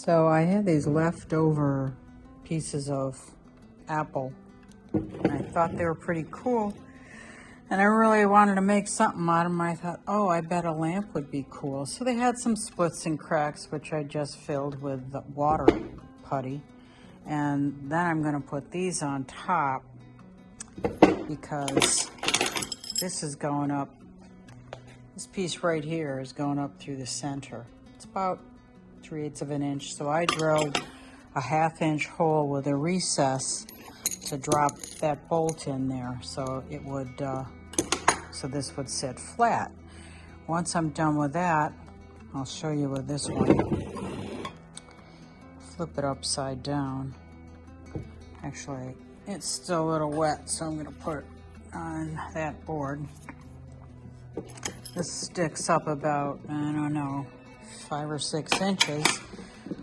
So I had these leftover pieces of apple, and I thought they were pretty cool. And I really wanted to make something out of them. I thought, oh, I bet a lamp would be cool. So they had some splits and cracks, which I just filled with the water putty. And then I'm going to put these on top because this is going up. This piece right here is going up through the center. It's about 3/8 of an inch. So I drilled a 1/2 inch hole with a recess to drop that bolt in there, so it would, so this would sit flat. Once I'm done with that, I'll show you with this one. Flip it upside down. Actually, it's still a little wet, so I'm going to put it on that board. This sticks up about, I don't know, 5 or 6 inches.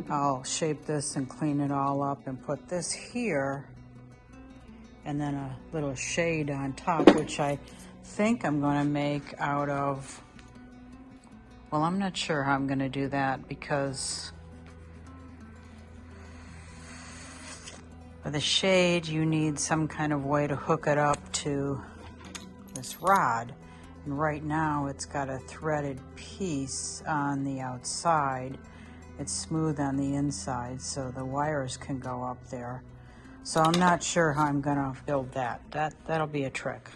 I'll shape this and clean it all up and put this here, and then a little shade on top, which I think I'm going to make out of, well, I'm not sure how I'm going to do that, because for the shade you need some kind of way to hook it up to this rod. And right now it's got a threaded piece on the outside. It's smooth on the inside, so the wires can go up there. So I'm not sure how I'm gonna build that. That'll be a trick.